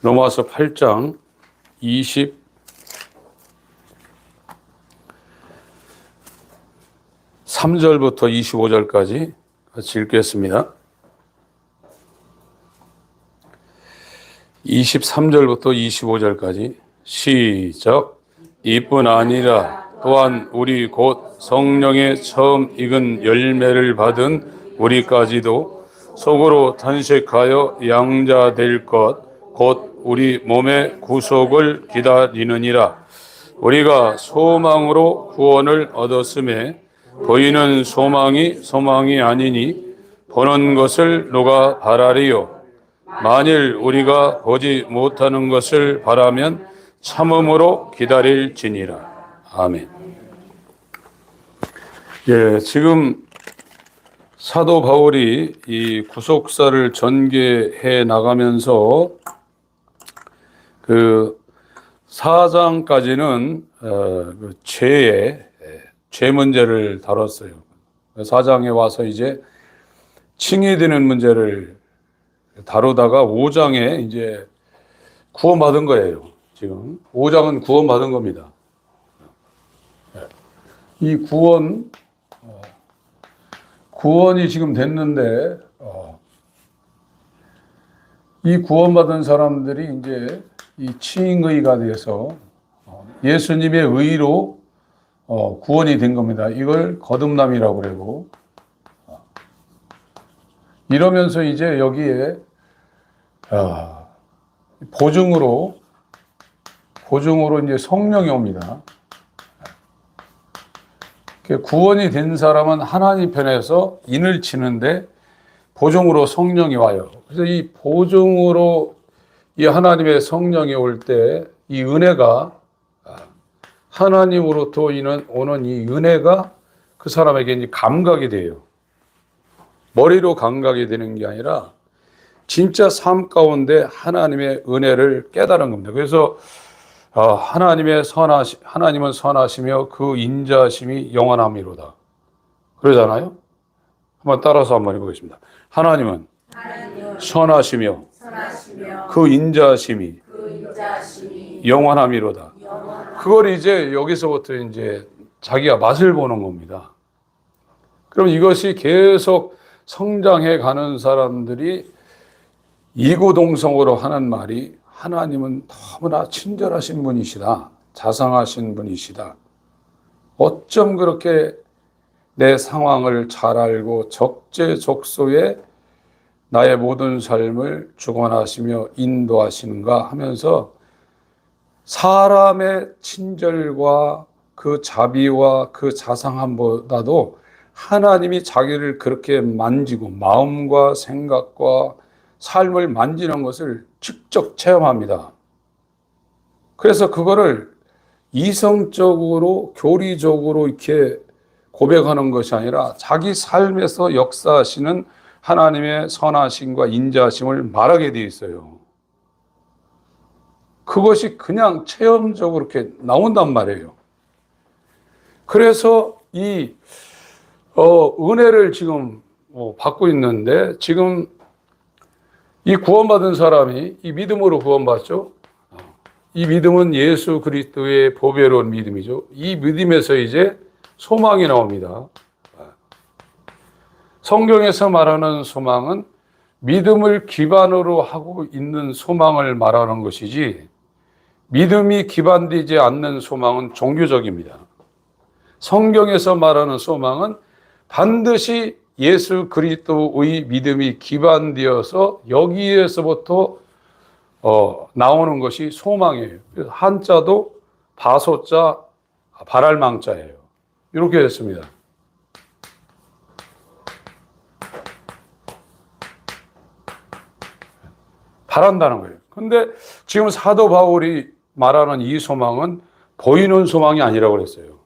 로마서 8장 23절부터 25절까지 같이 읽겠습니다. 23절부터 25절까지 시작. 이뿐 아니라 또한 우리 곧 성령의 처음 익은 열매를 받은 우리까지도 속으로 탄식하여 양자될 것 곧 우리 몸의 구속을 기다리느니라. 우리가 소망으로 구원을 얻었음에 보이는 소망이 아니니 보는 것을 누가 바라리요. 만일 우리가 보지 못하는 것을 바라면 참음으로 기다릴지니라. 아멘. 예, 지금 사도 바울이 이 구속사를 전개해 나가면서 그 4장까지는 죄 문제를 다뤘어요. 4장에 와서 이제 칭이 되는 문제를 다루다가 5장에 이제 구원받은 거예요. 지금 5장은 구원받은 겁니다. 이 구원이 지금 됐는데 이 구원받은 사람들이 이제 이 칭의가 돼서 예수님의 의로 구원이 된 겁니다. 이걸 거듭남이라고 그러고 이러면서 이제 여기에 보증으로 이제 성령이 옵니다. 구원이 된 사람은 하나님 편에서 인을 치는데 보증으로 성령이 와요. 그래서 이 보증으로 이 하나님의 성령이 올 때 이 은혜가 하나님으로부터 오는 이 은혜가 그 사람에게 이제 감각이 돼요. 머리로 감각이 되는 게 아니라 진짜 삶 가운데 하나님의 은혜를 깨달은 겁니다. 그래서 하나님은 선하시며 그 인자심이 영원함이로다. 그러잖아요. 한번 따라서 한번 해보겠습니다. 하나님은 선하시며 그 인자심이 영원함이로다. 그걸 이제 여기서부터 이제 자기가 맛을 보는 겁니다. 그럼 이것이 계속 성장해 가는 사람들이 이구동성으로 하는 말이 하나님은 너무나 친절하신 분이시다. 자상하신 분이시다. 어쩜 그렇게 내 상황을 잘 알고 적재적소에 나의 모든 삶을 주관하시며 인도하시는가 하면서 사람의 친절과 그 자비와 그 자상함보다도 하나님이 자기를 그렇게 만지고 마음과 생각과 삶을 만지는 것을 직접 체험합니다. 그래서 그거를 이성적으로 교리적으로 이렇게 고백하는 것이 아니라 자기 삶에서 역사하시는 하나님의 선하심과 인자심을 말하게 되어 있어요. 그것이 그냥 체험적으로 이렇게 나온단 말이에요. 그래서 이 은혜를 지금 받고 있는데 지금 이 구원받은 사람이 이 믿음으로 구원받죠. 이 믿음은 예수 그리스도의 보배로운 믿음이죠. 이 믿음에서 이제 소망이 나옵니다. 성경에서 말하는 소망은 믿음을 기반으로 하고 있는 소망을 말하는 것이지 믿음이 기반되지 않는 소망은 종교적입니다. 성경에서 말하는 소망은 반드시 예수 그리스도의 믿음이 기반되어서 여기에서부터 나오는 것이 소망이에요. 그래서 한자도 바소자, 발알망자예요. 이렇게 됐습니다. 바란다는 거예요. 근데 지금 사도 바울이 말하는 이 소망은 보이는 소망이 아니라고 그랬어요.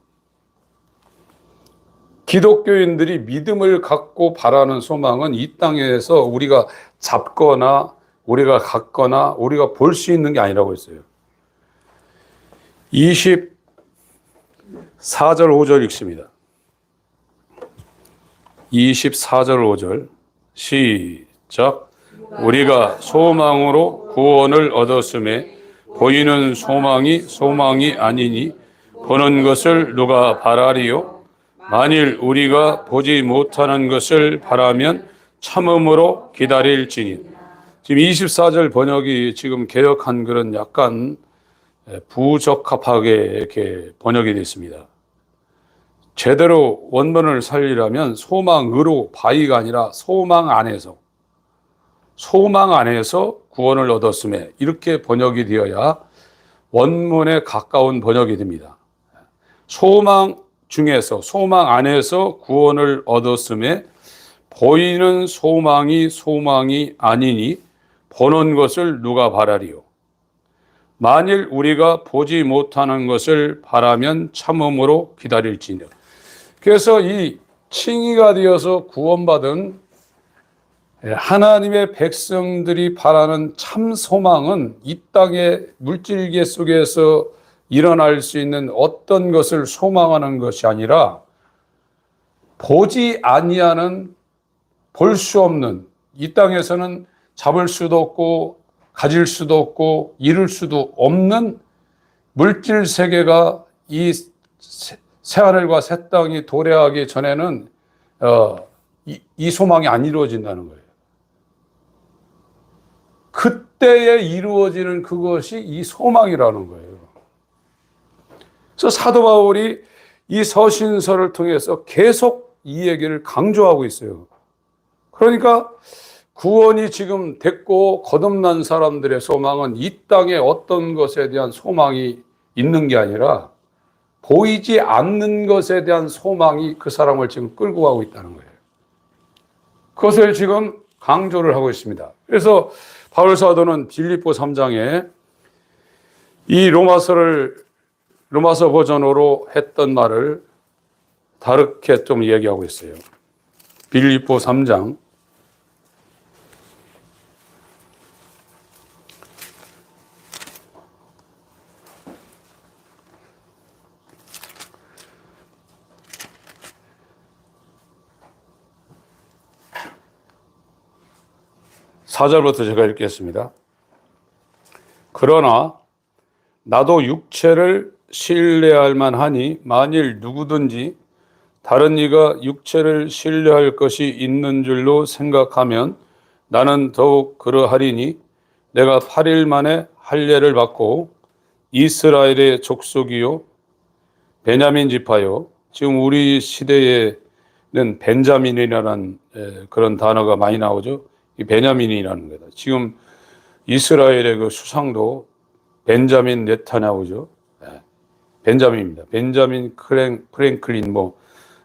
기독교인들이 믿음을 갖고 바라는 소망은 이 땅에서 우리가 잡거나 우리가 갖거나 우리가 볼 수 있는 게 아니라고 했어요. 24절 5절 읽습니다. 24절 5절 시작. 우리가 소망으로 구원을 얻었음에 보이는 소망이 아니니 보는 것을 누가 바라리요? 만일 우리가 보지 못하는 것을 바라면 참음으로 기다릴지니. 지금 24절 번역이 지금 개역 한글은 약간 부적합하게 이렇게 번역이 됐습니다. 제대로 원문을 살리려면 소망으로 바위가 아니라 소망 안에서 구원을 얻었음에 이렇게 번역이 되어야 원문에 가까운 번역이 됩니다. 소망 안에서 구원을 얻었음에 보이는 소망이 아니니 보는 것을 누가 바라리요? 만일 우리가 보지 못하는 것을 바라면 참음으로 기다릴지니라. 그래서 이 칭의가 되어서 구원받은 하나님의 백성들이 바라는 참 소망은 이 땅의 물질계 속에서 일어날 수 있는 어떤 것을 소망하는 것이 아니라 보지 아니하는, 볼 수 없는, 이 땅에서는 잡을 수도 없고 가질 수도 없고 이룰 수도 없는 물질 세계가 이 새하늘과 새 땅이 도래하기 전에는 이 소망이 안 이루어진다는 거예요. 그때에 이루어지는 그것이 이 소망이라는 거예요. 그래서 사도 바울이 이 서신서를 통해서 계속 이 얘기를 강조하고 있어요. 그러니까 구원이 지금 됐고 거듭난 사람들의 소망은 이 땅에 어떤 것에 대한 소망이 있는 게 아니라 보이지 않는 것에 대한 소망이 그 사람을 지금 끌고 가고 있다는 거예요. 그것을 지금 강조를 하고 있습니다. 그래서 바울 사도는 빌립보 3장에 이 로마서 버전으로 했던 말을 다르게 좀 얘기하고 있어요. 빌립보 3장 4절부터 제가 읽겠습니다. 그러나 나도 육체를 신뢰할 만하니 만일 누구든지 다른 이가 육체를 신뢰할 것이 있는 줄로 생각하면 나는 더욱 그러하리니 내가 8일 만에 할례를 받고 이스라엘의 족속이요 베냐민 지파요. 지금 우리 시대에는 벤자민이라는 그런 단어가 많이 나오죠. 이 베냐민이라는 거다. 지금 이스라엘의 그 수상도 벤자민 네타냐후죠. 벤자민입니다. 벤자민 프랭클린 뭐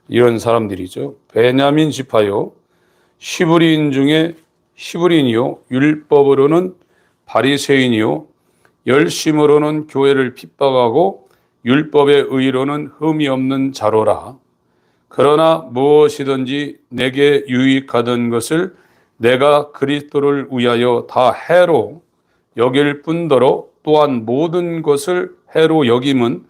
이런 사람들이죠. 베냐민 지파요. 히브리인 중에 히브리인이요. 율법으로는 바리새인이요. 열심으로는 교회를 핍박하고 율법의 의로는 흠이 없는 자로라. 그러나 무엇이든지 내게 유익하던 것을 내가 그리스도를 위하여 다 해로 여길 뿐더러 또한 모든 것을 해로 여김은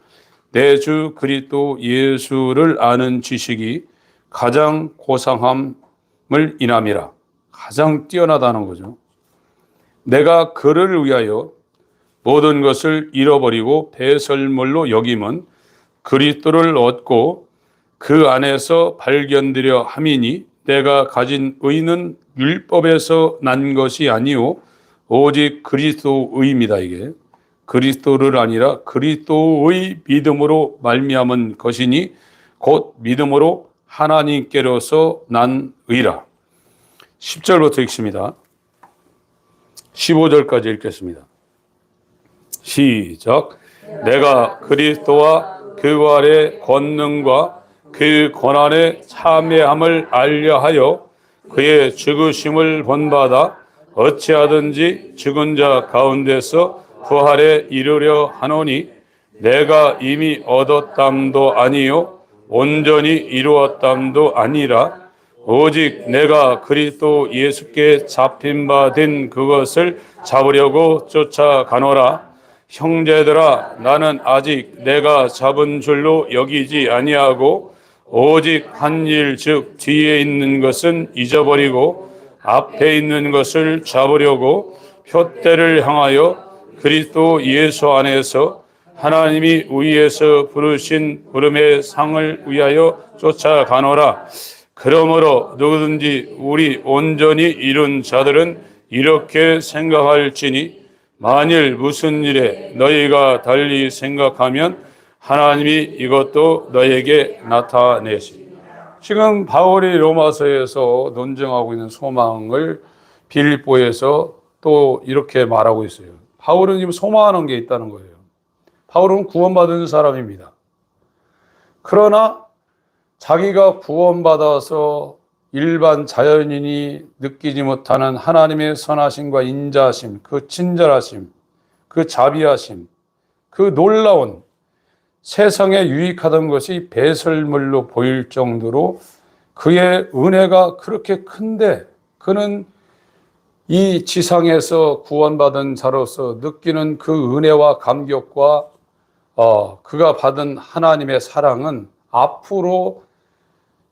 내 주 그리스도 예수를 아는 지식이 가장 고상함을 인함이라. 가장 뛰어나다는 거죠. 내가 그를 위하여 모든 것을 잃어버리고 배설물로 여김은 그리스도를 얻고 그 안에서 발견되려 함이니 내가 가진 의는 율법에서 난 것이 아니요 오직 그리스도의입니다. 이게 그리스도를 아니라 그리스도의 믿음으로 말미암은 것이니 곧 믿음으로 하나님께로서 난 의라. 10절부터 읽습니다. 15절까지 읽겠습니다. 시작. 내가 그리스도와 그 아래 권능과 그 고난의 참회함을 알려하여 그의 죽으심을 본받아 어찌하든지 죽은 자 가운데서 부활에 이르려 하노니 내가 이미 얻었담도 아니요 온전히 이루었담도 아니라 오직 내가 그리스도 예수께 잡힌 바 된 그것을 잡으려고 쫓아가노라. 형제들아 나는 아직 내가 잡은 줄로 여기지 아니하고 오직 한 일 즉 뒤에 있는 것은 잊어버리고 앞에 있는 것을 잡으려고 표대를 향하여 그리스도 예수 안에서 하나님이 위에서 부르신 부름의 상을 위하여 쫓아가노라. 그러므로 누구든지 우리 온전히 이룬 자들은 이렇게 생각할지니 만일 무슨 일에 너희가 달리 생각하면 하나님이 이것도 너희에게 나타내시. 지금 바울이 로마서에서 논증하고 있는 소망을 빌립보에서 또 이렇게 말하고 있어요. 바울은 지금 소망하는 게 있다는 거예요. 바울은 구원받은 사람입니다. 그러나 자기가 구원받아서 일반 자연인이 느끼지 못하는 하나님의 선하심과 인자하심, 그 친절하심, 그 자비하심, 그 놀라운 세상에 유익하던 것이 배설물로 보일 정도로 그의 은혜가 그렇게 큰데 그는 이 지상에서 구원받은 자로서 느끼는 그 은혜와 감격과 그가 받은 하나님의 사랑은 앞으로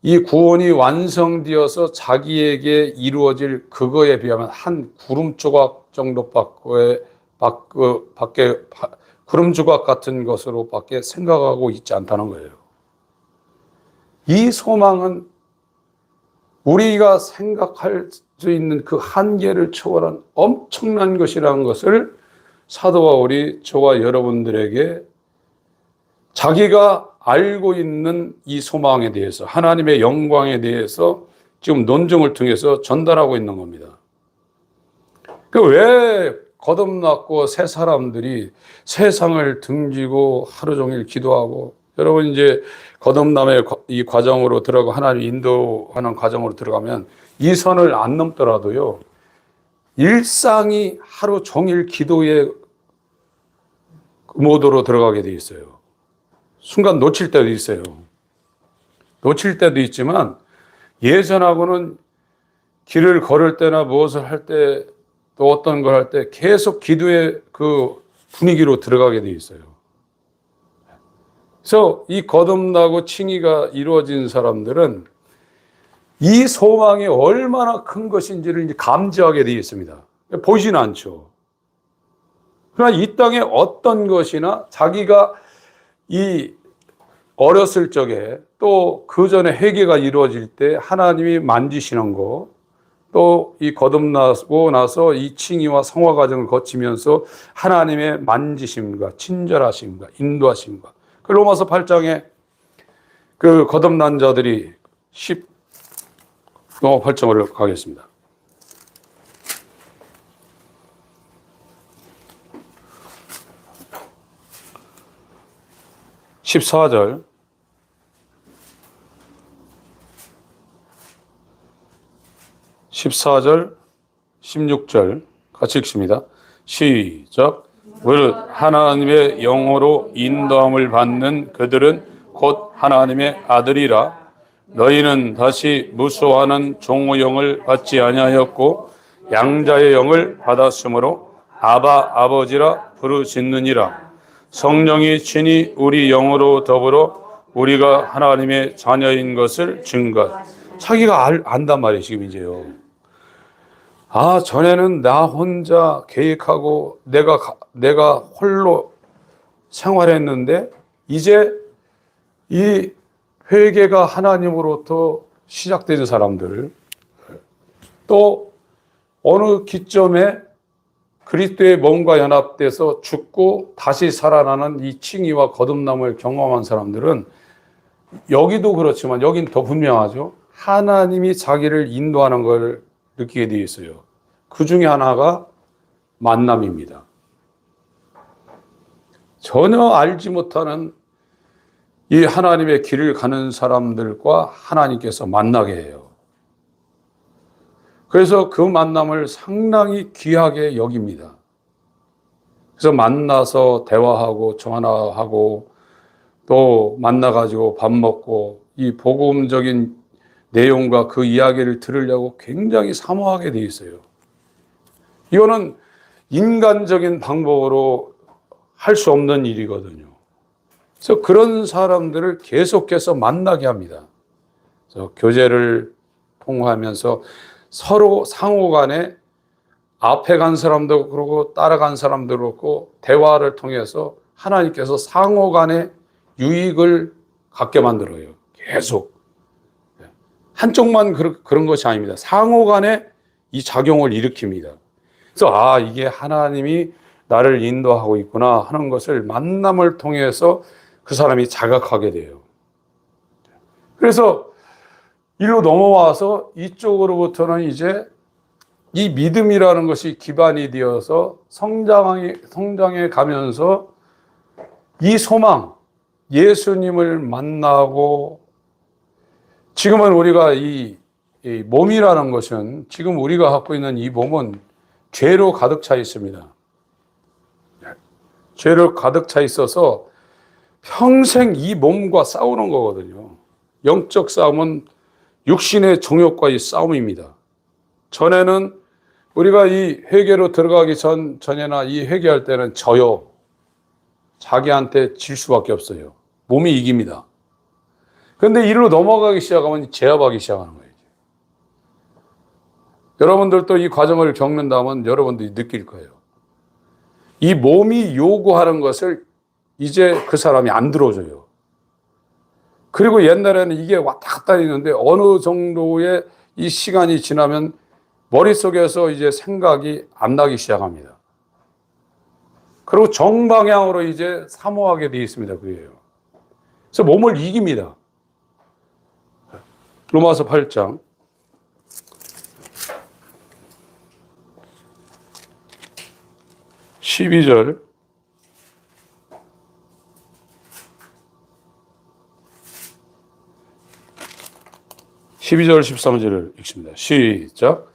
이 구원이 완성되어서 자기에게 이루어질 그거에 비하면 한 구름 조각 정도밖에 구름 조각 같은 것으로밖에 생각하고 있지 않다는 거예요. 이 소망은 우리가 생각할 수 있는 그 한계를 초월한 엄청난 것이라는 것을 사도 바울이 저와 여러분들에게 자기가 알고 있는 이 소망에 대해서 하나님의 영광에 대해서 지금 논증을 통해서 전달하고 있는 겁니다. 왜 거듭났고 새 사람들이 세상을 등지고 하루 종일 기도하고 여러분 이제 거듭남의 이 과정으로 들어가고 하나님 인도하는 과정으로 들어가면 이 선을 안 넘더라도요 일상이 하루 종일 기도의 모드로 들어가게 돼 있어요. 순간 놓칠 때도 있어요. 놓칠 때도 있지만 예전하고는 길을 걸을 때나 무엇을 할 때 또 어떤 걸 할 때 계속 기도의 그 분위기로 들어가게 돼 있어요. 그래서 이 거듭나고 칭의가 이루어진 사람들은 이 소망이 얼마나 큰 것인지를 이제 감지하게 되어 있습니다. 보이지는 않죠. 그러나 이 땅에 어떤 것이나 자기가 이 어렸을 적에 또 그 전에 회개가 이루어질 때 하나님이 만지시는 거, 또 이 거듭나고 나서 이 칭의와 성화 과정을 거치면서 하나님의 만지심과 친절하심과 인도하심과 그 로마서 8장에 그 거듭난 자들이 8장으로 가겠습니다. 14절 16절 같이 읽습니다. 시작. 무릇 하나님의 영으로 인도함을 받는 그들은 곧 하나님의 아들이라. 너희는 다시 무수하는 종의 영을 받지 아니하였고 양자의 영을 받았으므로 아바 아버지라 부르짖느니라. 성령이 친히 우리 영으로 더불어 우리가 하나님의 자녀인 것을 증거. 자기가 안단 말이에요. 지금 이제요. 전에는 나 혼자 계획하고 내가 홀로 생활했는데 이제 이 회개가 하나님으로부터 시작되는 사람들, 또 어느 기점에 그리스도의 몸과 연합돼서 죽고 다시 살아나는 이 칭의와 거듭남을 경험한 사람들은 여기도 그렇지만 여긴 더 분명하죠. 하나님이 자기를 인도하는 걸 느끼게 되어 있어요. 그 중에 하나가 만남입니다. 전혀 알지 못하는 이 하나님의 길을 가는 사람들과 하나님께서 만나게 해요. 그래서 그 만남을 상당히 귀하게 여깁니다. 그래서 만나서 대화하고 전화하고 또 만나가지고 밥 먹고 이 복음적인 내용과 그 이야기를 들으려고 굉장히 사모하게 돼 있어요. 이거는 인간적인 방법으로 할 수 없는 일이거든요. 그래서 그런 사람들을 계속해서 만나게 합니다. 그래서 교제를 통하면서 서로 상호 간에 앞에 간 사람도 그렇고 따라간 사람도 그렇고 대화를 통해서 하나님께서 상호 간에 유익을 갖게 만들어요. 계속. 한쪽만 그런 것이 아닙니다. 상호 간에 이 작용을 일으킵니다. 그래서 이게 하나님이 나를 인도하고 있구나 하는 것을 만남을 통해서 그 사람이 자각하게 돼요. 그래서 일로 넘어와서 이쪽으로부터는 이제 이 믿음이라는 것이 기반이 되어서 성장해 가면서 이 소망, 예수님을 만나고, 지금은 우리가 이 몸이라는 것은, 지금 우리가 갖고 있는 이 몸은 죄로 가득 차 있습니다. 죄로 가득 차 있어서 평생 이 몸과 싸우는 거거든요. 영적 싸움은 육신의 정욕과의 싸움입니다. 전에는 우리가 이 회개로 들어가기 전에나 이 회개할 때는 져요. 자기한테 질 수밖에 없어요. 몸이 이깁니다. 그런데 이리로 넘어가기 시작하면 제압하기 시작하는 거예요. 여러분들도 이 과정을 겪는다면 여러분들이 느낄 거예요. 이 몸이 요구하는 것을 이제 그 사람이 안 들어줘요. 그리고 옛날에는 이게 왔다 갔다 했는데 어느 정도의 이 시간이 지나면 머릿속에서 이제 생각이 안 나기 시작합니다. 그리고 정방향으로 이제 사모하게 되어 있습니다. 그래요. 그래서 몸을 이깁니다. 로마서 8장 12절 13절을 읽습니다. 시작.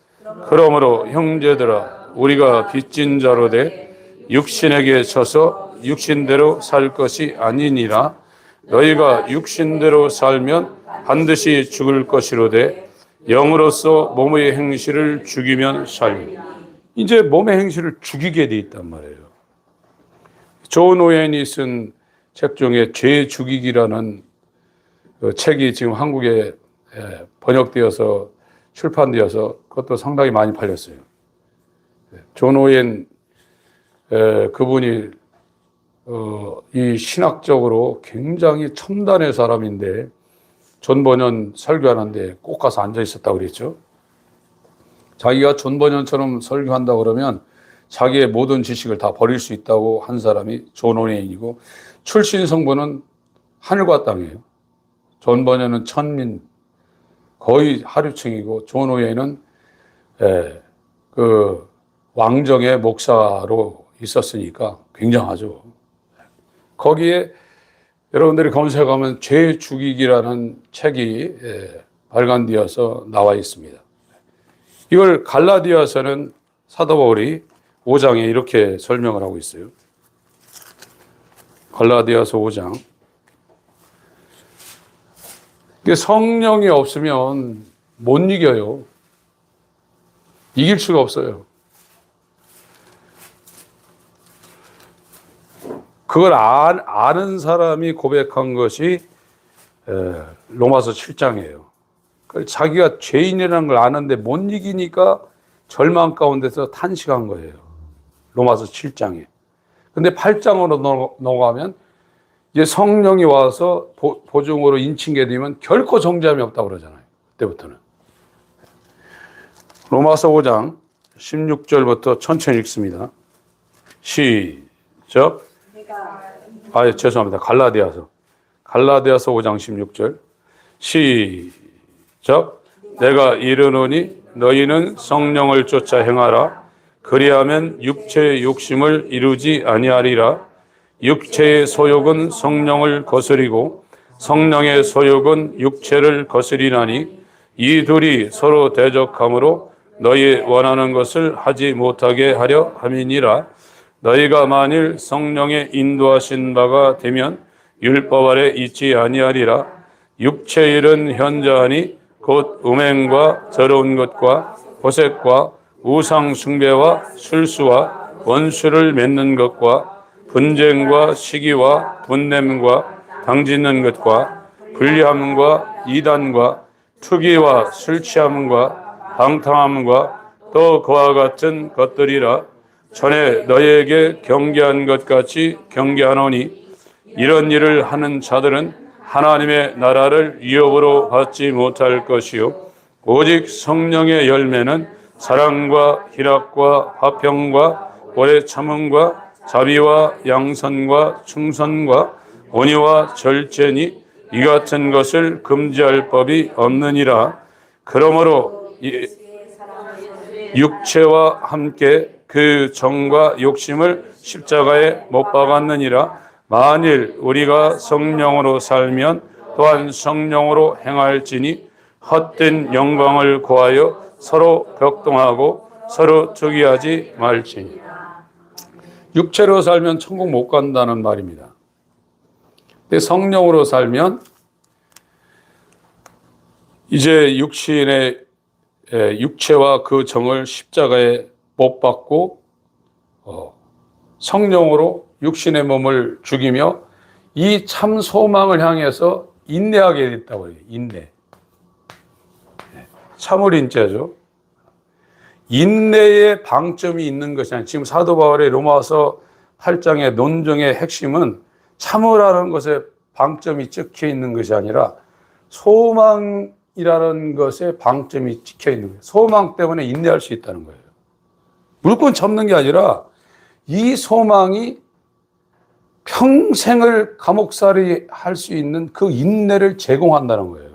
그러므로 형제들아 우리가 빚진 자로 돼 육신에게 져서 육신대로 살 것이 아니니라. 너희가 육신대로 살면 반드시 죽을 것이로되 영으로서 몸의 행실을 죽이면 살리. 이제 몸의 행실을 죽이게 돼 있단 말이에요. 존 오웬이 쓴 책 중에 죄 죽이기라는 책이 지금 한국에 번역되어서 출판되어서 그것도 상당히 많이 팔렸어요. 존 오웬 그분이 이 신학적으로 굉장히 첨단의 사람인데 존 버년 설교하는데 꼭 가서 앉아 있었다고 그랬죠. 자기가 존 버년처럼 설교한다 그러면 자기의 모든 지식을 다 버릴 수 있다고 한 사람이 존 오웬이고, 출신 성분은 하늘과 땅이에요. 존 버년은 천민, 거의 하류층이고, 존 오웬은 그 왕정의 목사로 있었으니까 굉장하죠. 거기에 여러분들이 검색하면 죄 죽이기라는 책이 발간되어서 나와 있습니다. 이걸 갈라디아서는 사도 바울이 5장에 이렇게 설명을 하고 있어요. 갈라디아서 5장. 이게 성령이 없으면 못 이겨요. 이길 수가 없어요. 그걸 아는 사람이 고백한 것이 로마서 7장이에요. 자기가 죄인이라는 걸 아는데 못 이기니까 절망 가운데서 탄식한 거예요. 로마서 7장에. 근데 8장으로 넘어가면 이제 성령이 와서 보증으로 인칭게 되면 결코 정죄함이 없다고 그러잖아요. 그때부터는. 로마서 5장 16절부터 천천히 읽습니다. 시작. 죄송합니다. 갈라디아서 5장 16절. 시작. 내가 이르노니 너희는 성령을 쫓아 행하라. 그리하면 육체의 욕심을 이루지 아니하리라. 육체의 소욕은 성령을 거스리고 성령의 소욕은 육체를 거스리나니 이 둘이 서로 대적하므로 너희 원하는 것을 하지 못하게 하려 함이니라. 너희가 만일 성령의 인도하신 바가 되면 율법 아래 있지 아니하리라. 육체의 일은 현저하니 곧 음행과 더러운 것과 호색과 우상 숭배와 술수와 원수를 맺는 것과 분쟁과 시기와 분냄과 당짓는 것과 불리함과 이단과 투기와 술 취함과 방탕함과 또 그와 같은 것들이라. 전에 너희에게 경계한 것 같이 경계하노니 이런 일을 하는 자들은 하나님의 나라를 위협으로 받지 못할 것이요 오직 성령의 열매는 사랑과 희락과 화평과 오래 참음과 자비와 양선과 충선과 온유와 절제니 이 같은 것을 금지할 법이 없느니라. 그러므로 육체와 함께 그 정과 욕심을 십자가에 못 박았느니라. 만일 우리가 성령으로 살면 또한 성령으로 행할지니 헛된 영광을 구하여 서로 격동하고 서로 투기하지 말지니. 육체로 살면 천국 못 간다는 말입니다. 근데 성령으로 살면 이제 육체와 그 정을 십자가에 못 박고 성령으로 육신의 몸을 죽이며 이 참 소망을 향해서 인내하게 됐다고 해요. 인내. 참을 인자죠. 인내의 방점이 있는 것이 아니라 지금 사도 바울의 로마서 8장의 논증의 핵심은 참으라는 것에 방점이 찍혀 있는 것이 아니라 소망이라는 것에 방점이 찍혀 있는 거예요. 소망 때문에 인내할 수 있다는 거예요. 무조건 참는 게 아니라 이 소망이 평생을 감옥살이 할 수 있는 그 인내를 제공한다는 거예요.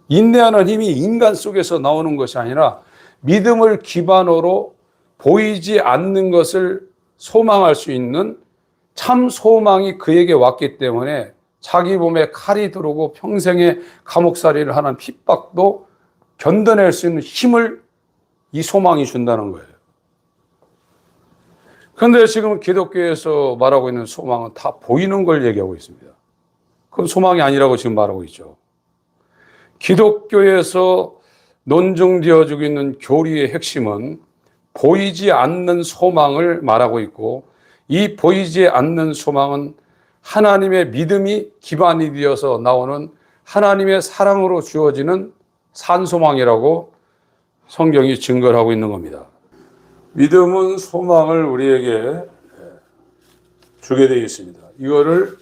인내하는 힘이 인간 속에서 나오는 것이 아니라 믿음을 기반으로 보이지 않는 것을 소망할 수 있는 참 소망이 그에게 왔기 때문에 자기 몸에 칼이 들어오고 평생의 감옥살이를 하는 핍박도 견뎌낼 수 있는 힘을 이 소망이 준다는 거예요. 그런데 지금 기독교에서 말하고 있는 소망은 다 보이는 걸 얘기하고 있습니다. 그건 소망이 아니라고 지금 말하고 있죠. 기독교에서 논증되어지고 있는 교리의 핵심은 보이지 않는 소망을 말하고 있고 이 보이지 않는 소망은 하나님의 믿음이 기반이 되어서 나오는 하나님의 사랑으로 주어지는 산소망이라고 성경이 증거를 하고 있는 겁니다. 믿음은 소망을 우리에게 주게 되어 있습니다. 이거를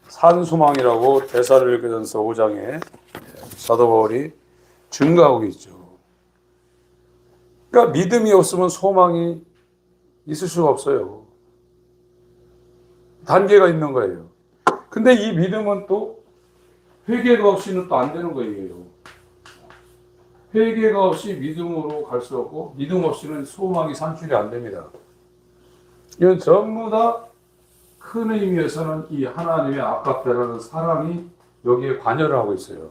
산소망이라고 데살로니가전서 5장에 사도 바울이 증거하고 있죠. 그러니까 믿음이 없으면 소망이 있을 수가 없어요. 단계가 있는 거예요. 근데 이 믿음은 또 회개가 없이는 또 안 되는 거예요. 회개가 없이 믿음으로 갈 수 없고 믿음 없이는 소망이 산출이 안 됩니다. 이건 전부 다 큰 의미에서는 이 하나님의 아가페라는 사랑이 여기에 관여를 하고 있어요.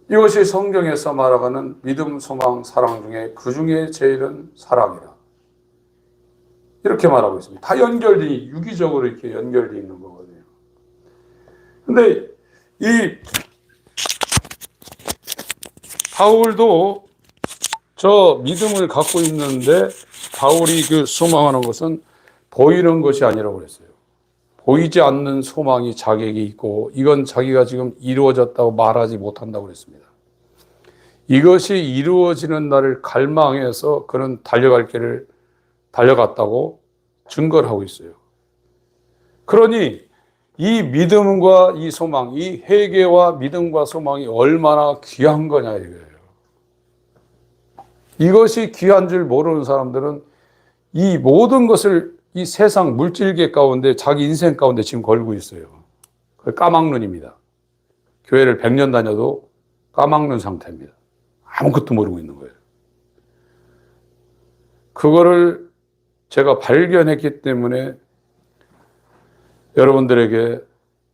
이것이 성경에서 말하는 믿음, 소망, 사랑 중에 그 중에 제일은 사랑이다. 이렇게 말하고 있습니다. 다 연결이 유기적으로 이렇게 연결되어 있는 거거든요. 근데 이 바울도 저 믿음을 갖고 있는데 바울이 그 소망하는 것은 보이는 것이 아니라고 그랬어요. 보이지 않는 소망이 자기에게 있고 이건 자기가 지금 이루어졌다고 말하지 못한다고 그랬습니다. 이것이 이루어지는 날을 갈망해서 그는 달려갈 길을 달려갔다고 증거를 하고 있어요. 그러니 이 믿음과 이 소망, 이 회개와 믿음과 소망이 얼마나 귀한 거냐 이거예요. 이것이 귀한 줄 모르는 사람들은 이 모든 것을 이 세상 물질계 가운데 자기 인생 가운데 지금 걸고 있어요. 그 까막눈입니다. 교회를 100년 다녀도 까막눈 상태입니다. 아무것도 모르고 있는 거예요. 그거를 제가 발견했기 때문에 여러분들에게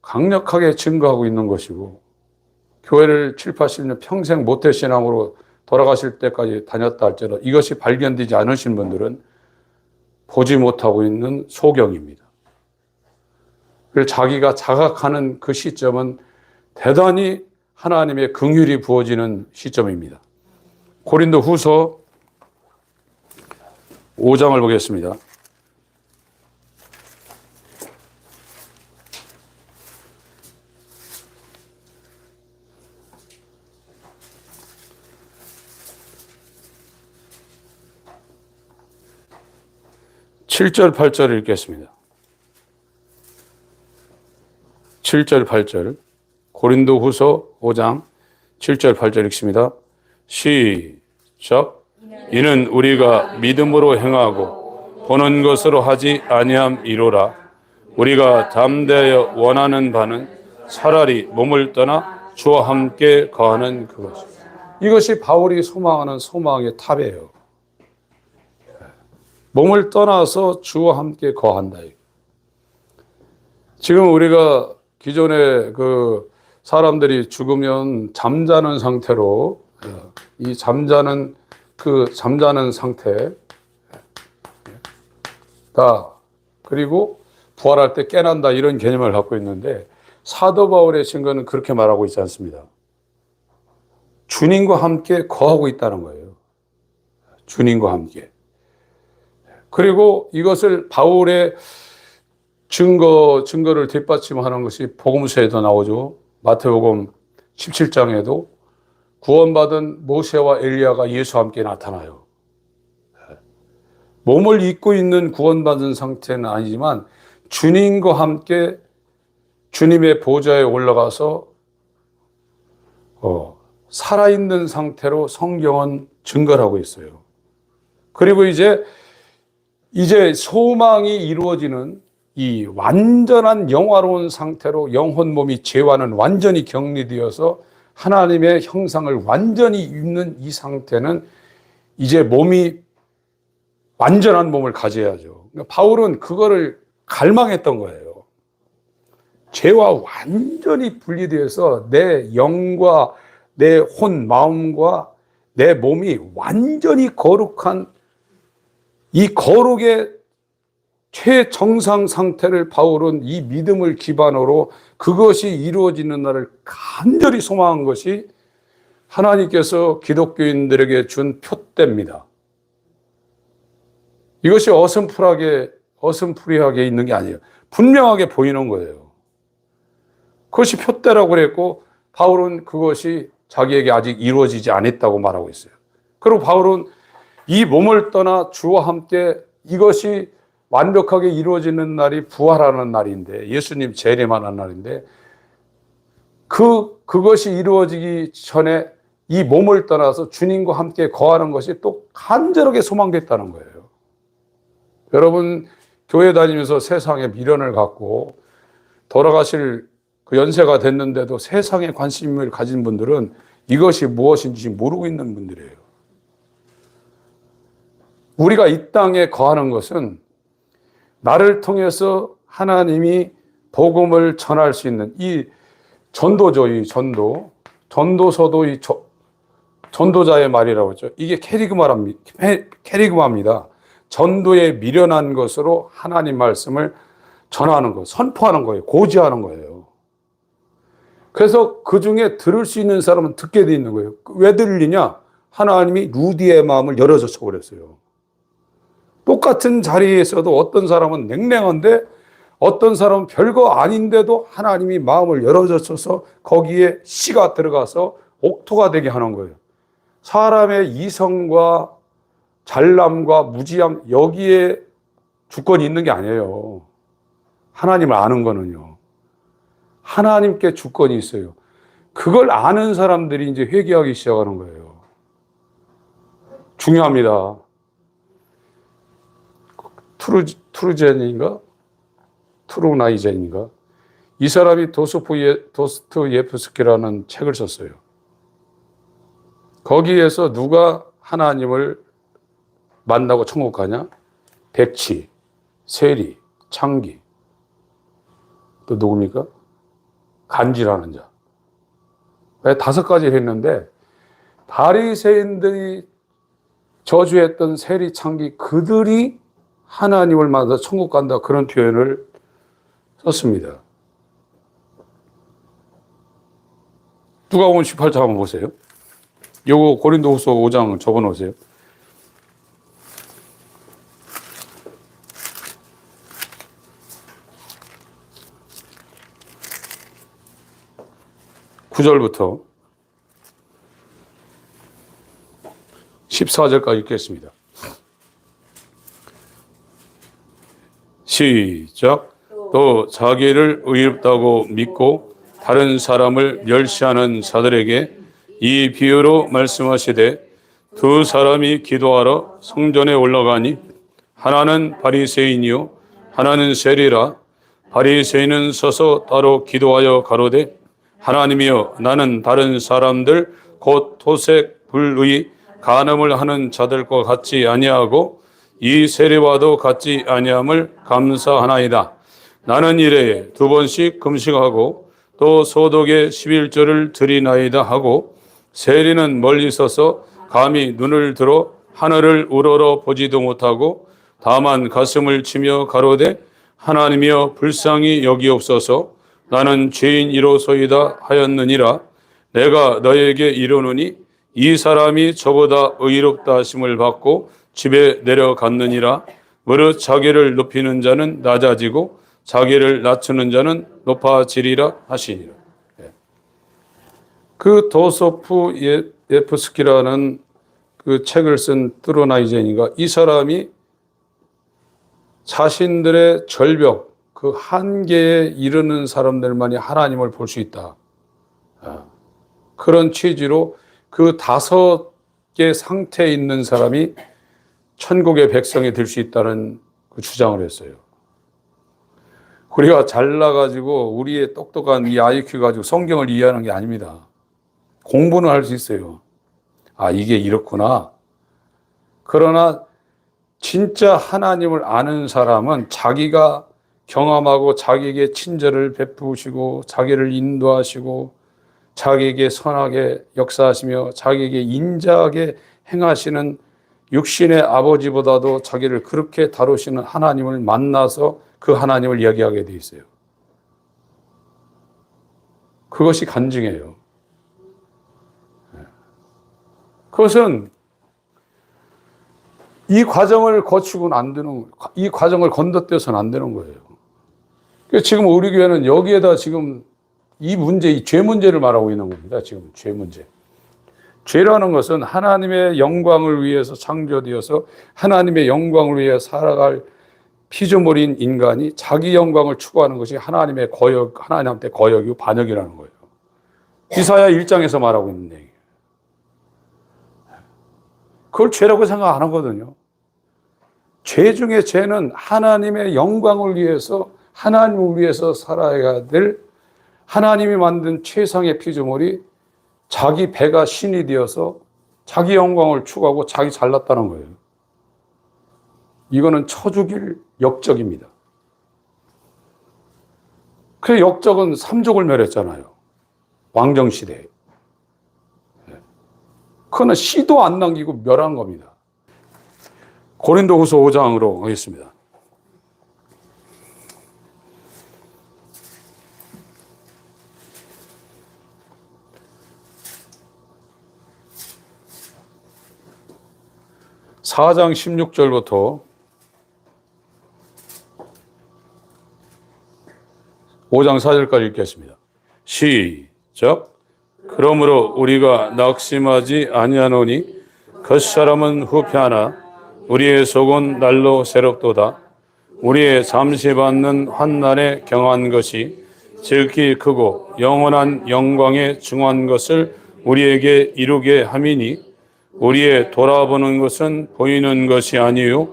강력하게 증거하고 있는 것이고 교회를 7, 80년 평생 모태신앙으로 돌아가실 때까지 다녔다 할지라도 이것이 발견되지 않으신 분들은 보지 못하고 있는 소경입니다. 그래서 자기가 자각하는 그 시점은 대단히 하나님의 긍휼이 부어지는 시점입니다. 고린도 후서 5장을 보겠습니다. 7절, 8절 읽겠습니다. 7절, 8절. 고린도 후서 5장 7절, 8절 읽습니다. 시작. 이는 우리가 믿음으로 행하고 보는 것으로 하지 아니함이로라. 우리가 담대하여 원하는 바는 차라리 몸을 떠나 주와 함께 거하는 그것. 이것이 바울이 소망하는 소망의 탑이에요. 몸을 떠나서 주와 함께 거한다. 지금 우리가 기존에 그 사람들이 죽으면 잠자는 상태로, 이 잠자는 상태 다, 그리고 부활할 때 깨난다, 이런 개념을 갖고 있는데, 사도 바울의 증거는 그렇게 말하고 있지 않습니다. 주님과 함께 거하고 있다는 거예요. 주님과 함께. 그리고 이것을 바울의 증거를 뒷받침하는 것이 복음서에도 나오죠. 마태복음 17장에도 구원받은 모세와 엘리야가 예수와 함께 나타나요. 몸을 입고 있는 구원받은 상태는 아니지만 주님과 함께 주님의 보좌에 올라가서 살아있는 상태로 성경은 증거를 하고 있어요. 그리고 이제 소망이 이루어지는 이 완전한 영화로운 상태로 영혼 몸이 죄와는 완전히 격리되어서 하나님의 형상을 완전히 입는 이 상태는 이제 몸이 완전한 몸을 가져야죠. 그러니까 바울은 그거를 갈망했던 거예요. 죄와 완전히 분리되어서 내 영과 내 혼, 마음과 내 몸이 완전히 거룩한 이 거룩의 최정상 상태를 바울은 이 믿음을 기반으로 그것이 이루어지는 날을 간절히 소망한 것이 하나님께서 기독교인들에게 준 표대입니다. 이것이 어슴푸레하게 있는 게 아니에요. 분명하게 보이는 거예요. 그것이 표대라고 그랬고 바울은 그것이 자기에게 아직 이루어지지 않았다고 말하고 있어요. 그리고 바울은 이 몸을 떠나 주와 함께 이것이 완벽하게 이루어지는 날이 부활하는 날인데, 예수님 재림하는 날인데, 그것이 이루어지기 전에 이 몸을 떠나서 주님과 함께 거하는 것이 또 간절하게 소망됐다는 거예요. 여러분, 교회 다니면서 세상에 미련을 갖고 돌아가실 그 연세가 됐는데도 세상에 관심을 가진 분들은 이것이 무엇인지 모르고 있는 분들이에요. 우리가 이 땅에 거하는 것은 나를 통해서 하나님이 복음을 전할 수 있는 이 전도죠. 이 전도서도 이 전도자의 말이라고 했죠. 이게 캐리그마입니다. 전도에 미련한 것으로 하나님 말씀을 전하는 것, 선포하는 거예요. 고지하는 거예요. 그래서 그 중에 들을 수 있는 사람은 듣게 돼 있는 거예요. 왜 들리냐? 하나님이 루디의 마음을 열어줘서 그랬어요. 똑같은 자리에서도 어떤 사람은 냉랭한데 어떤 사람은 별거 아닌데도 하나님이 마음을 열어줘서 거기에 씨가 들어가서 옥토가 되게 하는 거예요. 사람의 이성과 잘남과 무지함, 여기에 주권이 있는 게 아니에요. 하나님을 아는 거는요. 하나님께 주권이 있어요. 그걸 아는 사람들이 이제 회개하기 시작하는 거예요. 중요합니다. 트루나이젠인가? 이 사람이 도스토예프스키라는 책을 썼어요. 거기에서 누가 하나님을 만나고 천국 가냐? 백치, 세리, 창기. 또 누굽니까? 간지라는 자. 왜 5가지를 했는데 바리새인들이 저주했던 세리, 창기, 그들이 하나님을 만나서 천국 간다, 그런 표현을 썼습니다. 누가복음 18장 한번 보세요. 요거 고린도후서 5장 접어놓으세요. (9절부터) 14절까지 읽겠습니다. 시작. 또 자기를 의롭다고 믿고 다른 사람을 멸시하는 자들에게 이 비유로 말씀하시되 두 사람이 기도하러 성전에 올라가니 하나는 바리새인이요 하나는 세리라. 바리새인은 서서 따로 기도하여 가로되 하나님이여 나는 다른 사람들 곧 토색 불의 간음을 하는 자들과 같지 아니하고 이 세리와도 같지 아니함을 감사하나이다. 나는 일에 2번씩 금식하고 또 소독에 11조를 드리나이다 하고 세리는 멀리 서서 감히 눈을 들어 하늘을 우러러 보지도 못하고 다만 가슴을 치며 가로되 하나님이여 불쌍히 여기옵소서. 나는 죄인이로소이다 하였느니라. 내가 너에게 이르노니 이 사람이 저보다 의롭다 하심을 받고 집에 내려갔느니라. 무릇 자기를 높이는 자는 낮아지고 자기를 낮추는 자는 높아지리라 하시니라. 그 도소프예프스키라는 그 책을 쓴 뚜로나이젠이가 이 사람이 자신들의 절벽, 그 한계에 이르는 사람들만이 하나님을 볼 수 있다. 그런 취지로 그 5개 상태에 있는 사람이 천국의 백성이 될 수 있다는 그 주장을 했어요. 우리가 잘나가지고 우리의 똑똑한 이 IQ 가지고 성경을 이해하는 게 아닙니다. 공부는 할 수 있어요. 아, 이게 이렇구나. 그러나 진짜 하나님을 아는 사람은 자기가 경험하고 자기에게 친절을 베푸시고 자기를 인도하시고 자기에게 선하게 역사하시며 자기에게 인자하게 행하시는 육신의 아버지보다도 자기를 그렇게 다루시는 하나님을 만나서 그 하나님을 이야기하게 돼 있어요. 그것이 간증이에요. 그것은 이 과정을 거치고는 안 되는, 이 과정을 건너뛰어서는 안 되는 거예요. 지금 우리 교회는 여기에다 지금 이 문제, 이 죄 문제를 말하고 있는 겁니다. 지금 죄 문제. 죄라는 것은 하나님의 영광을 위해서 창조되어서 하나님의 영광을 위해 살아갈 피조물인 인간이 자기 영광을 추구하는 것이 하나님의 거역, 하나님한테 거역이고 반역이라는 거예요. 이사야 1장에서 말하고 있는 얘기예요. 그걸 죄라고 생각 안 하거든요. 죄 중에 죄는 하나님의 영광을 위해서, 하나님을 위해서 살아야 될 하나님이 만든 최상의 피조물이 자기 배가 신이 되어서 자기 영광을 추구하고 자기 잘났다는 거예요. 이거는 처죽일 역적입니다. 그 역적은 삼족을 멸했잖아요. 왕정시대에. 그거는 씨도 안 남기고 멸한 겁니다. 고린도후서 5장으로 가겠습니다. (4장) 16절부터 5장 4절까지 읽겠습니다. 시작. 그러므로 우리가 낙심하지 아니하노니 겉사람은 후패하나 우리의 속은 날로 새롭도다. 우리의 잠시 받는 환난에 경한 것이 지극히 크고 영원한 영광에 중한 것을 우리에게 이루게 함이니 우리의 돌아보는 것은 보이는 것이 아니요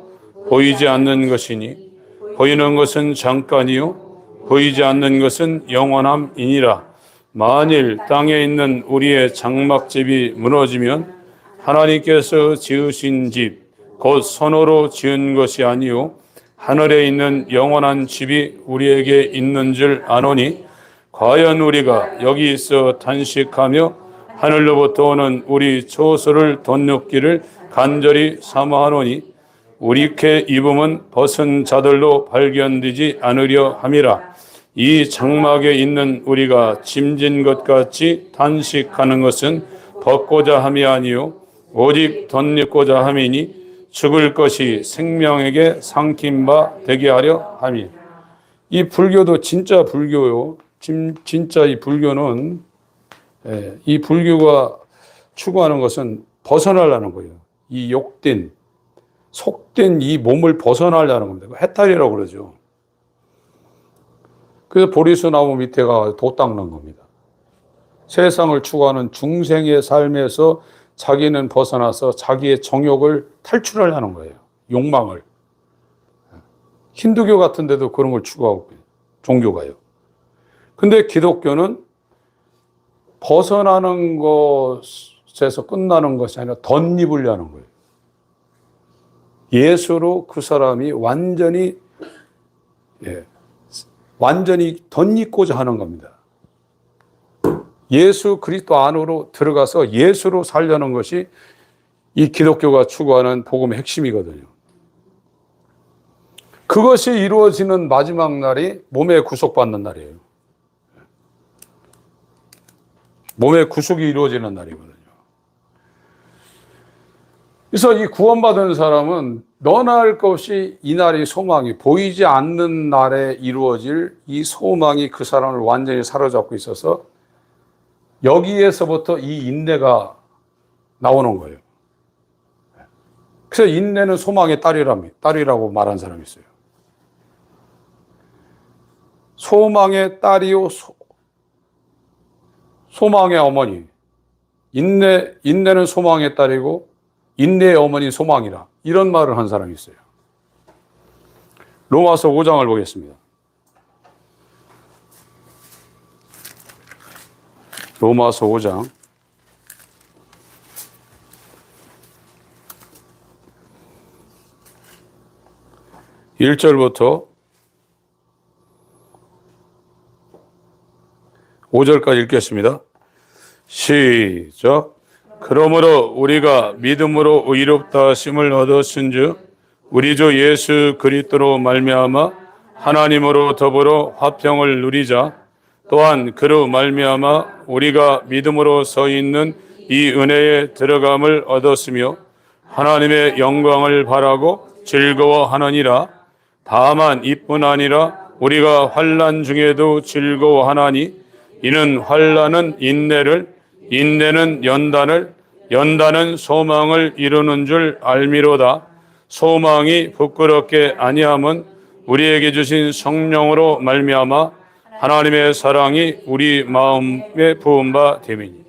보이지 않는 것이니 보이는 것은 잠깐이요 보이지 않는 것은 영원함이니라. 만일 땅에 있는 우리의 장막집이 무너지면 하나님께서 지으신 집 곧 손으로 지은 것이 아니요 하늘에 있는 영원한 집이 우리에게 있는 줄 아노니 과연 우리가 여기 있어 탄식하며 하늘로부터 오는 우리 조소를 덧놓기를 간절히 사모하노니 우리께 입음은 벗은 자들로 발견되지 않으려 함이라. 이 장막에 있는 우리가 짐진 것 같이 탄식하는 것은 벗고자 함이 아니요 오직 덧입고자 함이니 죽을 것이 생명에게 삼킨 바 되게 하려 함이. 이 불교도 진짜 불교요. 진짜 이 불교는 이 불교가 추구하는 것은 벗어나려는 거예요. 이 욕된 속된 이 몸을 벗어나려는 겁니다. 해탈이라고 그러죠. 그래서 보리수 나무 밑에 가 도 닦는 겁니다. 세상을 추구하는 중생의 삶에서 자기는 벗어나서 자기의 정욕을 탈출을 하는 거예요. 욕망을. 힌두교 같은 데도 그런 걸 추구하고 있어요. 종교가요. 근데 기독교는 벗어나는 것에서 끝나는 것이 아니라 덧입으려는 거예요. 예수로 그 사람이 완전히 덧입고자 하는 겁니다. 예수 그리스도 안으로 들어가서 예수로 살려는 것이 이 기독교가 추구하는 복음의 핵심이거든요. 그것이 이루어지는 마지막 날이 몸의 구속받는 날이에요. 몸의 구속이 이루어지는 날이거든요. 그래서 이 구원받은 사람은 너나 할 것이 이 날이 소망이 보이지 않는 날에 이루어질 이 소망이 그 사람을 완전히 사로잡고 있어서 여기에서부터 이 인내가 나오는 거예요. 그래서 인내는 소망의 딸이라고 말한 사람이 있어요. 소망의 딸이요, 소망의 어머니. 인내는 소망의 딸이고, 인내의 어머니 소망이라. 이런 말을 한 사람이 있어요. 로마서 5장을 보겠습니다. 로마서 5장. 1절부터 5절까지 읽겠습니다. 시작. 그러므로 우리가 믿음으로 의롭다 하심을 얻었은즉 우리 주 예수 그리스도로 말미암아 하나님으로 더불어 화평을 누리자. 또한 그로 말미암아 우리가 믿음으로 서 있는 이 은혜에 들어감을 얻었으며 하나님의 영광을 바라고 즐거워하느니라. 다만 이뿐 아니라 우리가 환난 중에도 즐거워하나니 이는 환난은 인내를, 인내는 연단을, 연단은 소망을 이루는 줄 알미로다. 소망이 부끄럽게 아니함은 우리에게 주신 성령으로 말미암아 하나님의 사랑이 우리 마음에 부은 바 됨이니.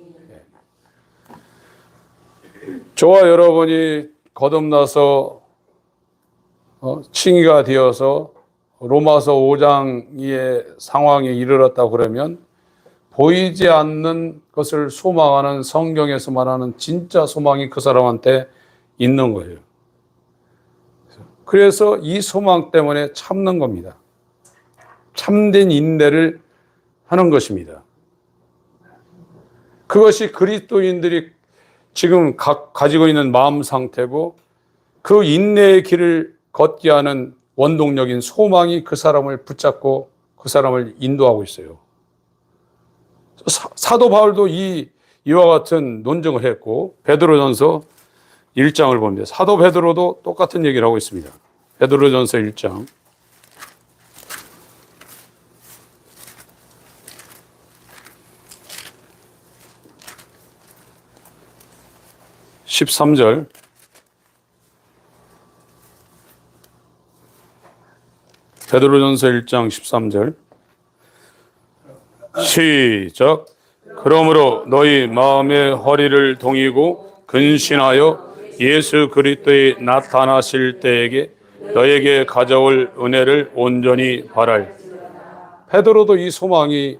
저와 여러분이 거듭나서 칭의가 되어서 로마서 5장의 상황에 이르렀다고 그러면 보이지 않는 것을 소망하는 성경에서 말하는 진짜 소망이 그 사람한테 있는 거예요. 그래서 이 소망 때문에 참는 겁니다. 참된 인내를 하는 것입니다. 그것이 그리스도인들이 지금 가지고 있는 마음 상태고 그 인내의 길을 걷게 하는 원동력인 소망이 그 사람을 붙잡고 그 사람을 인도하고 있어요. 사도 바울도 이와 같은 논증을 했고 베드로전서 1장을 봅니다. 사도 베드로도 똑같은 얘기를 하고 있습니다. 베드로전서 1장 13절. 베드로전서 1장 13절. 시작. 그러므로 너희 마음의 허리를 동이고 근신하여 예수 그리스도의 나타나실 때에게 너에게 가져올 은혜를 온전히 바랄. 베드로도 이 소망이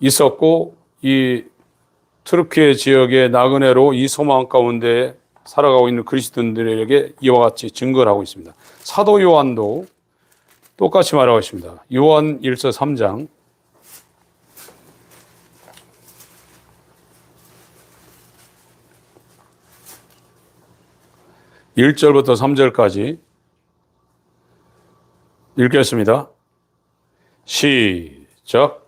있었고 이 트르키예 지역의 나그네로 이 소망 가운데 살아가고 있는 그리스도인들에게 이와 같이 증거를 하고 있습니다. 사도 요한도 똑같이 말하고 있습니다. 요한 1서 3장 1절부터 3절까지 읽겠습니다. 시작.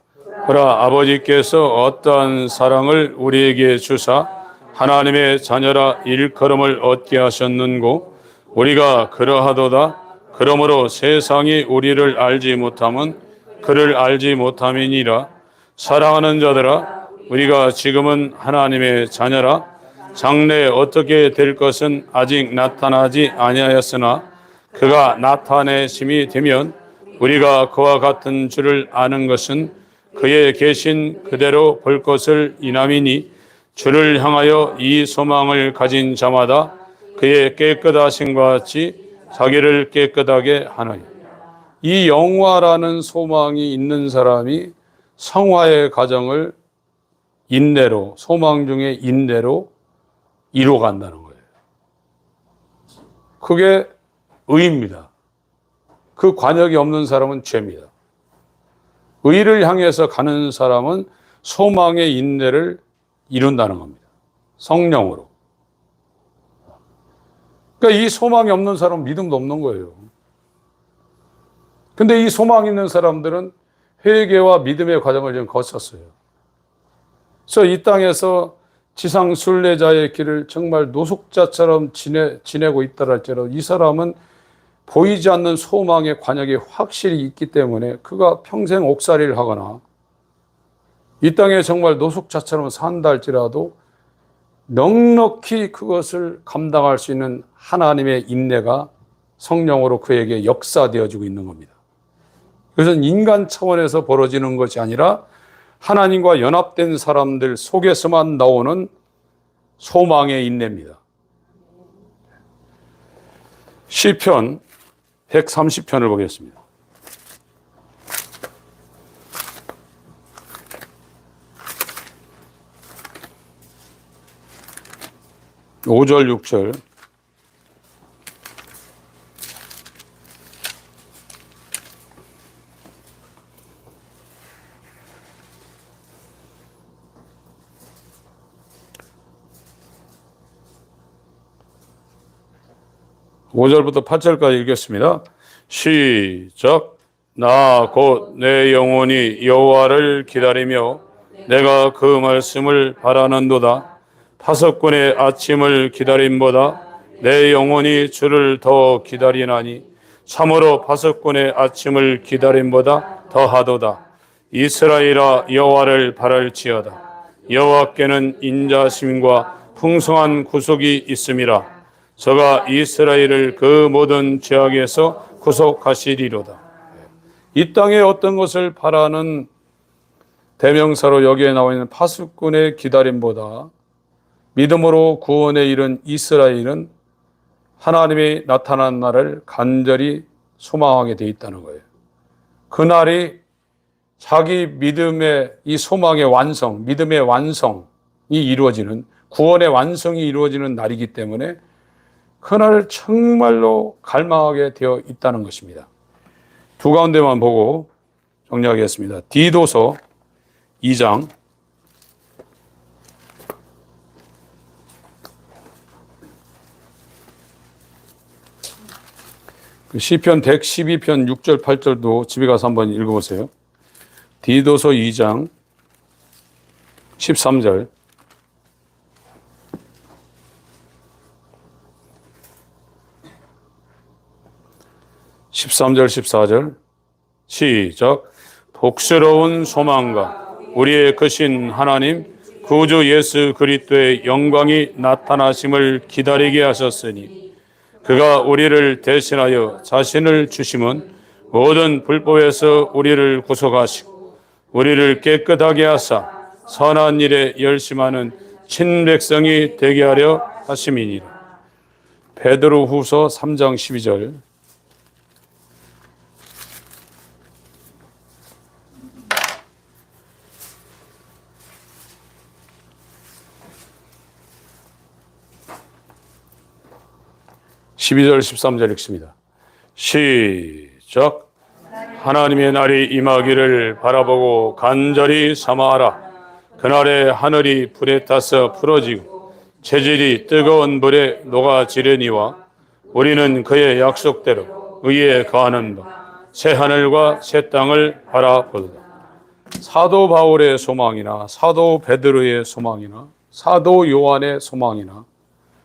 그러나 아버지께서 어떠한 사랑을 우리에게 주사 하나님의 자녀라 일컬음을 얻게 하셨는고 우리가 그러하도다. 그러므로 세상이 우리를 알지 못함은 그를 알지 못함이니라. 사랑하는 자들아 우리가 지금은 하나님의 자녀라. 장래에 어떻게 될 것은 아직 나타나지 아니하였으나 그가 나타내심이 되면 우리가 그와 같은 줄을 아는 것은 그의 계신 그대로 볼 것을 인함이니 주를 향하여 이 소망을 가진 자마다 그의 깨끗하심과 같이 자기를 깨끗하게 하느니. 이 영화라는 소망이 있는 사람이 성화의 과정을 인내로, 소망 중에 인내로 이루어간다는 거예요. 그게 의입니다. 그 관역이 없는 사람은 죄입니다. 의를 향해서 가는 사람은 소망의 인내를 이룬다는 겁니다. 성령으로. 그러니까 이 소망이 없는 사람은 믿음도 없는 거예요. 근데 이 소망 있는 사람들은 회개와 믿음의 과정을 지금 거쳤어요. 그래서 이 땅에서 지상 순례자의 길을 정말 노숙자처럼 지내고 있다 할지라도 이 사람은 보이지 않는 소망의 관역이 확실히 있기 때문에 그가 평생 옥살이를 하거나 이 땅에 정말 노숙자처럼 산다 할지라도 넉넉히 그것을 감당할 수 있는 하나님의 인내가 성령으로 그에게 역사되어지고 있는 겁니다. 그것은 인간 차원에서 벌어지는 것이 아니라 하나님과 연합된 사람들 속에서만 나오는 소망의 인내입니다. 시편 130편을 보겠습니다. 5절 6절. (5절부터) (8절까지) 읽겠습니다. 시작. 나 곧 내 영혼이 여호와를 기다리며 내가 그 말씀을 바라는도다. 파석꾼의 아침을 기다림보다 내 영혼이 주를 더 기다리나니 참으로 파석꾼의 아침을 기다림보다 더하도다. 이스라엘아 여호와를 바랄지어다. 여호와께는 인자심과 풍성한 구속이 있음이라. 저가 이스라엘을 그 모든 죄악에서 구속하시리로다. 이 땅에 어떤 것을 바라는 대명사로 여기에 나와 있는 파수꾼의 기다림보다 믿음으로 구원에 이른 이스라엘은 하나님이 나타난 날을 간절히 소망하게 돼 있다는 거예요. 그날이 자기 믿음의 이 소망의 완성, 믿음의 완성이 이루어지는, 구원의 완성이 이루어지는 날이기 때문에 그날을 정말로 갈망하게 되어 있다는 것입니다. 두 가운데만 보고 정리하겠습니다. 디도서 2장 시편 112편 6절 8절도 집에 가서 한번 읽어보세요. 디도서 2장 13절 13절 14절 시작. 복스러운 소망과 우리의 크신 하나님 구주 예수 그리스도의 영광이 나타나심을 기다리게 하셨으니 그가 우리를 대신하여 자신을 주심은 모든 불법에서 우리를 구속하시고 우리를 깨끗하게 하사 선한 일에 열심하는 친백성이 되게 하려 하심이니라. 베드로후서 3장 12절 12절 13절 읽습니다. 시작. 하나님의 날이 임하기를 바라보고 간절히 삼아하라. 그날에 하늘이 불에 타서 풀어지고 재질이 뜨거운 불에 녹아지려니와 우리는 그의 약속대로 의에 거하는 바 새 하늘과 새 땅을 바라보도다. 사도 바울의 소망이나 사도 베드로의 소망이나 사도 요한의 소망이나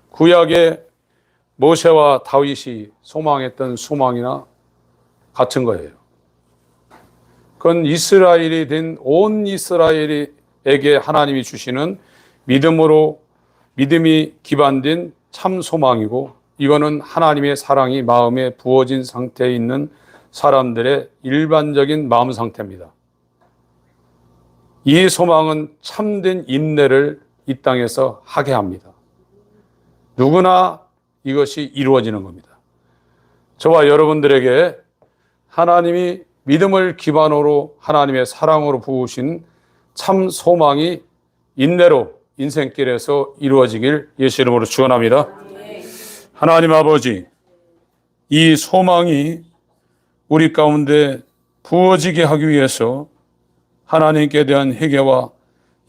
구약의 모세와 다윗이 소망했던 소망이나 같은 거예요. 그건 이스라엘이 된 온 이스라엘에게 하나님이 주시는 믿음이 기반된 참 소망이고, 이거는 하나님의 사랑이 마음에 부어진 상태에 있는 사람들의 일반적인 마음 상태입니다. 이 소망은 참된 인내를 이 땅에서 하게 합니다. 누구나 이것이 이루어지는 겁니다. 저와 여러분들에게 하나님이 믿음을 기반으로 하나님의 사랑으로 부으신 참 소망이 인내로 인생길에서 이루어지길 예수 이름으로 축원합니다. 하나님 아버지, 이 소망이 우리 가운데 부어지게 하기 위해서 하나님께 대한 회개와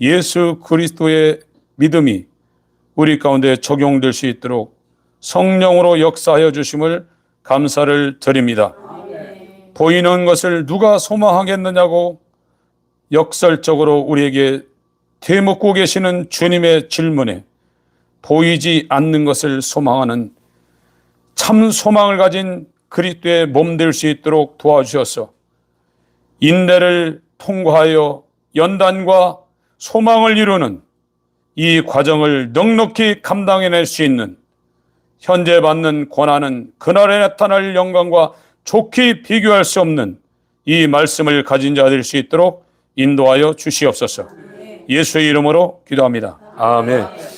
예수 그리스도의 믿음이 우리 가운데 적용될 수 있도록 성령으로 역사하여 주심을 감사를 드립니다. 보이는 것을 누가 소망하겠느냐고 역설적으로 우리에게 되묻고 계시는 주님의 질문에 보이지 않는 것을 소망하는 참 소망을 가진 그리스도의 몸 될 수 있도록 도와주셔서 인내를 통과하여 연단과 소망을 이루는 이 과정을 넉넉히 감당해낼 수 있는 현재 받는 고난은 그날에 나타날 영광과 좋게 비교할 수 없는 이 말씀을 가진 자 될 수 있도록 인도하여 주시옵소서. 예수의 이름으로 기도합니다. 아멘.